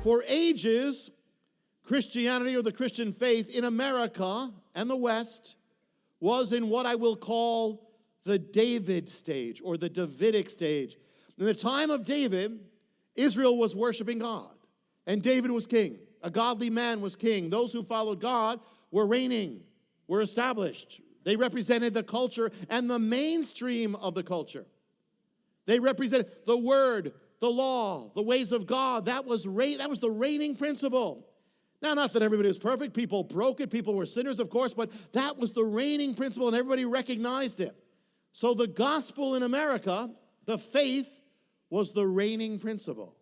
For ages, Christianity or the Christian faith in America and the West was in what I will call the David stage or the Davidic stage. In the time of David, Israel was worshiping God, and David was king. A godly man was king. Those who followed God were reigning, were established. They represented the culture and the mainstream of the culture. They represented the word, the law, the ways of God. That was the reigning principle. Now, not that everybody was perfect. People broke it. People were sinners, of course, but that was the reigning principle, and everybody recognized it. So the gospel in America, the faith, was the reigning principle.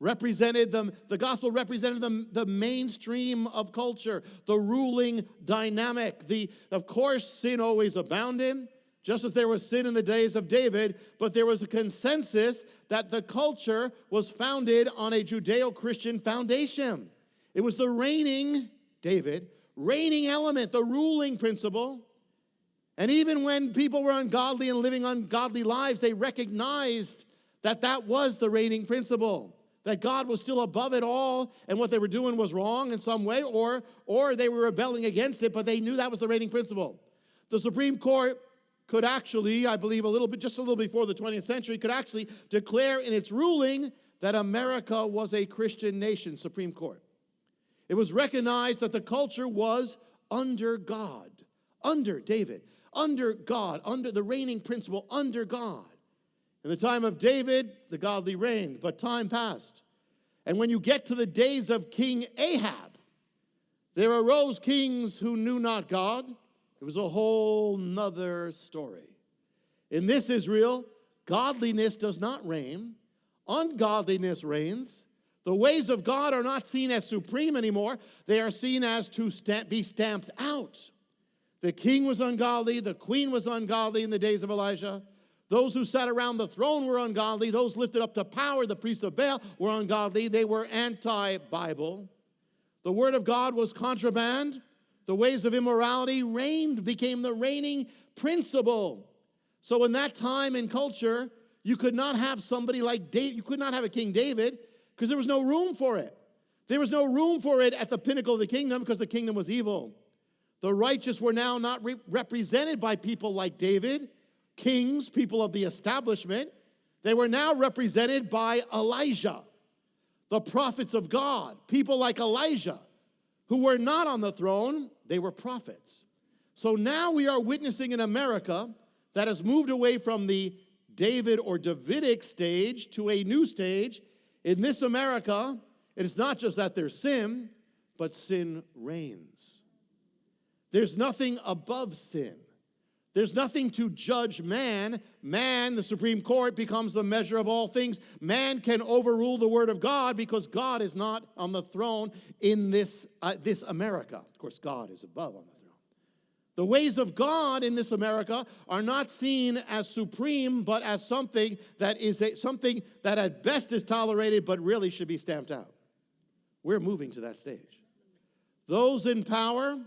The gospel represented the mainstream of culture, the ruling dynamic. Of course, sin always abounded, just as there was sin in the days of David, but there was a consensus that the culture was founded on a Judeo-Christian foundation. It was the reigning element, the ruling principle. And even when people were ungodly and living ungodly lives, they recognized that was the reigning principle, that God was still above it all, and what they were doing was wrong in some way, or they were rebelling against it, but they knew that was the reigning principle. The Supreme Court could actually, I believe just a little before the 20th century, could actually declare in its ruling that America was a Christian nation, Supreme Court. It was recognized that the culture was under God, under David, under God, under the reigning principle, under God. In the time of David, the godly reigned, but time passed. And when you get to the days of King Ahab, there arose kings who knew not God. It was a whole nother story. In this Israel, godliness does not reign. Ungodliness reigns. The ways of God are not seen as supreme anymore. They are seen as to be stamped out. The king was ungodly. The queen was ungodly in the days of Elijah. Those who sat around the throne were ungodly. Those lifted up to power, the priests of Baal, were ungodly. They were anti-Bible. The word of God was contraband. The ways of immorality became the reigning principle. So in that time in culture, you could not have somebody like David. You could not have a King David because there was no room for it. There was no room for it at the pinnacle of the kingdom because the kingdom was evil. The righteous were now not represented by people like David, kings, people of the establishment. They were now represented by Elijah, the prophets of God, people like Elijah, who were not on the throne, they were prophets. So now we are witnessing in America that has moved away from the David or Davidic stage to a new stage. In this America, it is not just that there's sin, but sin reigns. There's nothing above sin. There's nothing to judge man. Man, the Supreme Court, becomes the measure of all things. Man can overrule the word of God because God is not on the throne in this America. Of course, God is above on the throne. The ways of God in this America are not seen as supreme, but as something that at best is tolerated, but really should be stamped out. We're moving to that stage. Those in power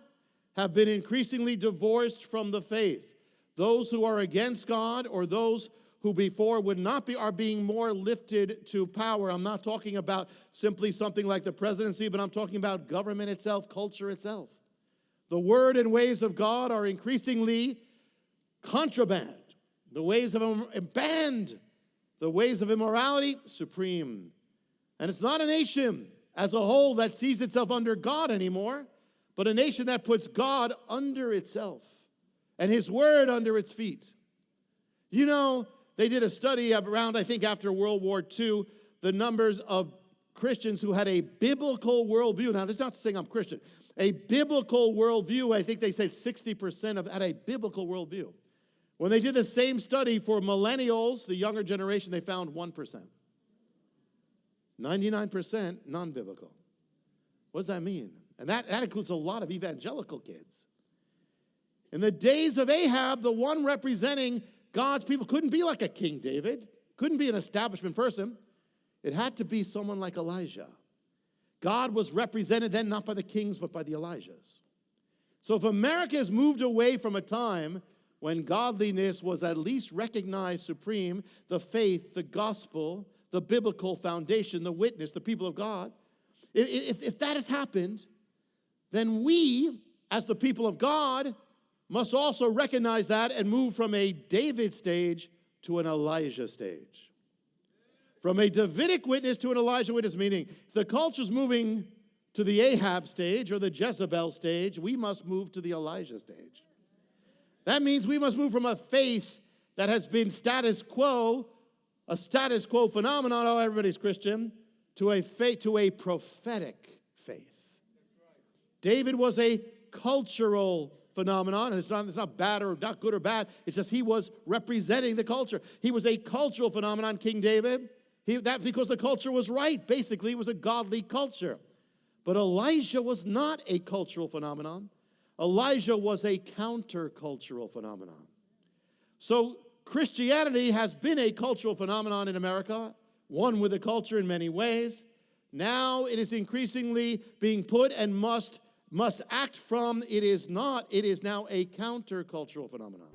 have been increasingly divorced from the faith. Those who are against God or those who before would not be are being more lifted to power. I'm not talking about simply something like the presidency, but I'm talking about government itself, culture itself. The word and ways of God are increasingly contraband. The ways of banned. The ways of immorality, supreme. And it's not a nation as a whole that sees itself under God anymore, but a nation that puts God under itself and his word under its feet. You know, they did a study around, I think, after World War II, the numbers of Christians who had a biblical worldview. Now, that's not saying I'm Christian. A biblical worldview, I think they said 60% had a biblical worldview. When they did the same study for millennials, the younger generation, they found 1%. 99% non-biblical. What does that mean? And that includes a lot of evangelical kids. In the days of Ahab, the one representing God's people couldn't be like a King David, couldn't be an establishment person. It had to be someone like Elijah. God was represented then not by the kings, but by the Elijahs. So if America has moved away from a time when godliness was at least recognized supreme, the faith, the gospel, the biblical foundation, the witness, the people of God, If that has happened, then we, as the people of God, must also recognize that and move from a David stage to an Elijah stage. From a Davidic witness to an Elijah witness, meaning if the culture's moving to the Ahab stage or the Jezebel stage, we must move to the Elijah stage. That means we must move from a faith that has been status quo, a status quo phenomenon, oh, everybody's Christian, to a faith, to a prophetic faith. David was a cultural phenomenon. It's not bad or not good or bad. It's just he was representing the culture. He was a cultural phenomenon, King David. That's because the culture was right. Basically, it was a godly culture. But Elijah was not a cultural phenomenon. Elijah was a countercultural phenomenon. So Christianity has been a cultural phenomenon in America, one with a culture in many ways. Now it is increasingly being put and must act from. It is not. It is now a countercultural phenomenon.